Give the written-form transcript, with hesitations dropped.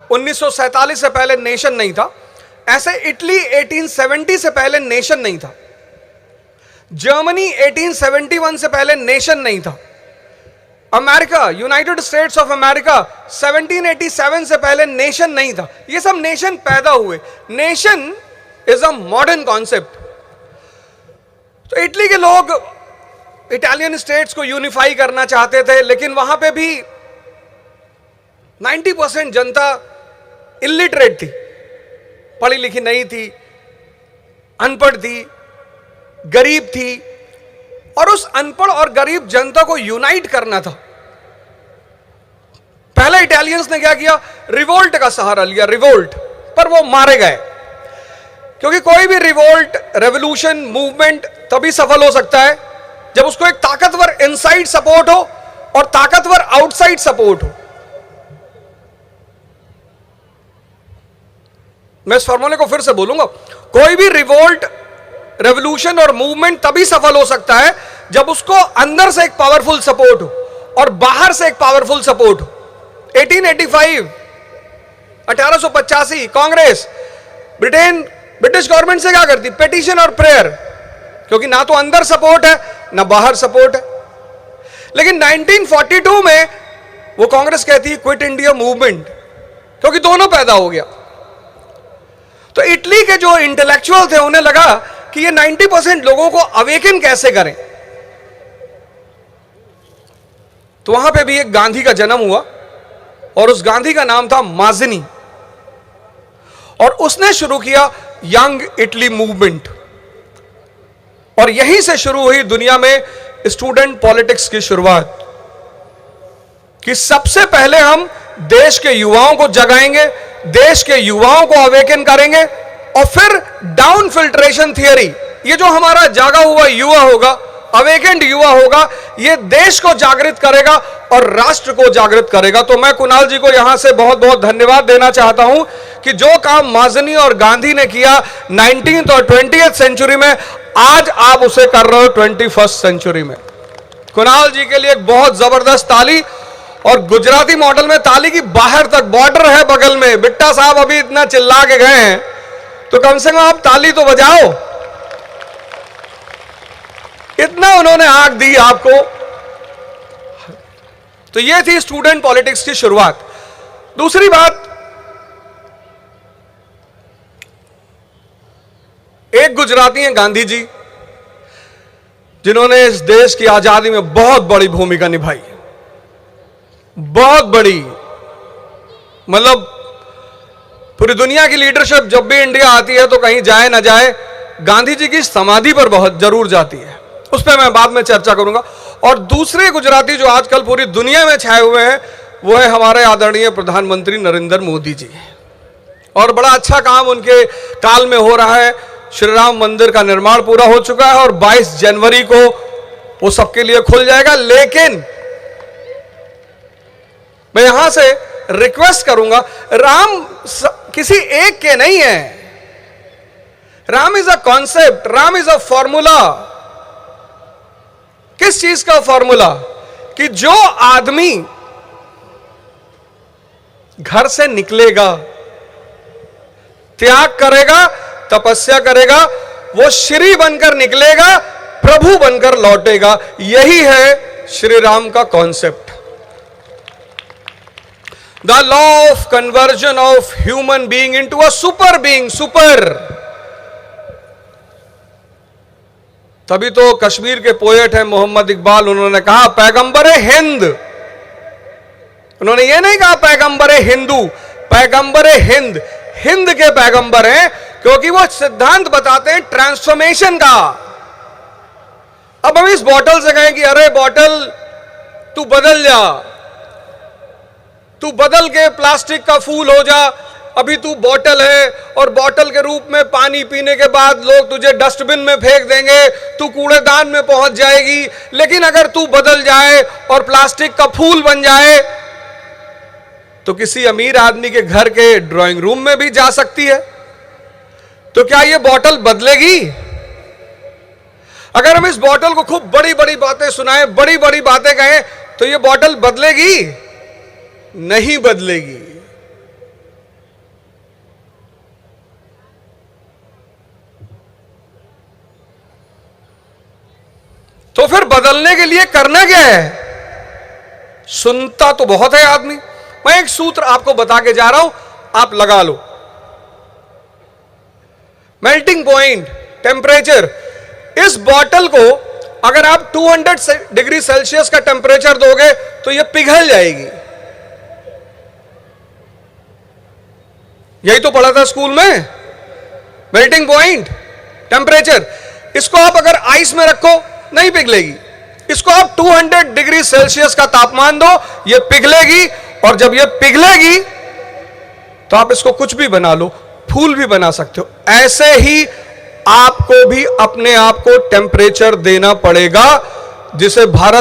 1947 से पहले नेशन नहीं था, ऐसे इटली 1870 से पहले नेशन नहीं था, जर्मनी 1871 से पहले नेशन नहीं था, America, United states of America 1787 से पहले नेशन नहीं था। ये सब नेशन पैदा हुए। Nation is a modern concept. तो इटली के लोग इटालियन स्टेट्स को यूनिफाई करना चाहते थे, लेकिन वहां पे भी 90% जनता इलिटरेट थी, पढ़ी लिखी नहीं थी, अनपढ़ थी, गरीब थी, और उस अनपढ़ और गरीब जनता को यूनाइट करना था। पहले इटालियंस ने क्या किया? रिवोल्ट का सहारा लिया, रिवोल्ट, पर वो मारे गए, क्योंकि कोई भी रिवोल्ट, रेवोल्यूशन, मूवमेंट तभी सफल हो सकता है जब उसको एक ताकतवर इनसाइड सपोर्ट हो और ताकतवर आउटसाइड सपोर्ट हो। मैं इस फॉर्मूले को फिर से बोलूंगा, कोई भी रिवोल्ट, रेवोल्यूशन और मूवमेंट तभी सफल हो सकता है जब उसको अंदर से एक पावरफुल सपोर्ट हो और बाहर से एक पावरफुल सपोर्ट हो। 1885, 1885 कांग्रेस ब्रिटिश गवर्नमेंट से क्या करती? पिटीशन और प्रेयर, क्योंकि ना तो अंदर सपोर्ट है ना बाहर सपोर्ट है। लेकिन 1942 में वो कांग्रेस कहती है क्विट इंडिया मूवमेंट, क्योंकि दोनों पैदा हो गया। तो इटली के जो इंटेलेक्चुअल थे उन्हें लगा कि ये 90% लोगों को अवेकन कैसे करें। तो वहां पे भी एक गांधी का जन्म हुआ, और उस गांधी का नाम था माज़िनी, और उसने शुरू किया यंग इटली मूवमेंट, और यहीं से शुरू हुई दुनिया में स्टूडेंट पॉलिटिक्स की शुरुआत, कि सबसे पहले हम देश के युवाओं को जगाएंगे, देश के युवाओं को अवेकन करेंगे, और फिर डाउन फिल्ट्रेशन थियरी, ये जो हमारा जागा हुआ युवा होगा, अवेकेंड युवा होगा, ये देश को जागृत करेगा और राष्ट्र को जागृत करेगा। तो मैं कुणाल जी को यहां से बहुत बहुत धन्यवाद देना चाहता हूं कि जो काम माज़िनी और गांधी ने किया 19th और 20th सेंचुरी में, आज आप उसे कर रहे हो 21st सेंचुरी में। कुणाल जी के लिए एक बहुत जबरदस्त ताली, और गुजराती मॉडल में ताली की बाहर तक बॉर्डर है बगल में, बिट्टा साहब अभी इतना चिल्ला के गए हैं, तो कम से कम आप ताली तो बजाओ। इतना उन्होंने आंख दी आपको। तो ये थी स्टूडेंट पॉलिटिक्स की शुरुआत। दूसरी बात, एक गुजराती हैं गांधी जी, जिन्होंने इस देश की आजादी में बहुत बड़ी भूमिका निभाई, बहुत बड़ी। मतलब पूरी दुनिया की लीडरशिप जब भी इंडिया आती है तो कहीं जाए ना जाए, गांधी जी की समाधि पर बहुत जरूर जाती है, उस पर मैं बाद में चर्चा करूंगा। और दूसरे गुजराती जो आजकल पूरी दुनिया में छाए हुए हैं, वो है हमारे आदरणीय प्रधानमंत्री नरेंद्र मोदी जी, और बड़ा अच्छा काम उनके काल में हो रहा है। श्री राम मंदिर का निर्माण पूरा हो चुका है और 22 जनवरी को वो सबके लिए खुल जाएगा। लेकिन मैं यहां से रिक्वेस्ट करूंगा, राम किसी एक के नहीं है, Ram is a concept, Ram is a formula. किस चीज का फॉर्मूला? कि जो आदमी घर से निकलेगा, त्याग करेगा, तपस्या करेगा, वो श्री बनकर निकलेगा, प्रभु बनकर लौटेगा। यही है श्री राम का concept. The law of conversion of human being into a super being, super। तभी तो कश्मीर के पोएट हैं मोहम्मद इकबाल, उन्होंने कहा पैगंबर हिंद। उन्होंने ये नहीं कहा पैगंबर हिंदू, पैगंबर हिंद। हिंद के पैगंबर हैं क्योंकि वो सिद्धांत बताते हैं ट्रांसफॉर्मेशन का। अब हम इस बॉटल से कहें कि अरे बॉटल तू बदल जा, तू बदल के प्लास्टिक का फूल हो जा, अभी तू बॉटल है और बॉटल के रूप में पानी पीने के बाद लोग तुझे डस्टबिन में फेंक देंगे, तू कूड़ेदान में पहुंच जाएगी। लेकिन अगर तू बदल जाए और प्लास्टिक का फूल बन जाए तो किसी अमीर आदमी के घर के ड्राइंग रूम में भी जा सकती है। तो क्या ये बॉटल बदलेगी? अगर हम इस बॉटल को खूब बड़ी बड़ी बातें सुनाएं, बड़ी बड़ी बातें कहें, तो ये बॉटल बदलेगी? नहीं बदलेगी। तो फिर बदलने के लिए करना क्या है? सुनता तो बहुत है आदमी। मैं एक सूत्र आपको बता के जा रहा हूं, आप लगा लो। मेल्टिंग पॉइंट, टेम्परेचर, इस बॉटल को अगर आप 200 डिग्री सेल्सियस का टेम्परेचर दोगे तो यह पिघल जाएगी। यही तो पढ़ा था स्कूल में, मेल्टिंग पॉइंट, टेम्परेचर। इसको आप अगर आइस में रखो नहीं पिघलेगी, इसको आप 200 डिग्री सेल्सियस का तापमान दो, यह पिघलेगी। और जब यह पिघलेगी तो आप इसको कुछ भी बना लो, फूल भी बना सकते हो। ऐसे ही आपको भी अपने आप को टेम्परेचर देना पड़ेगा, जिसे भारत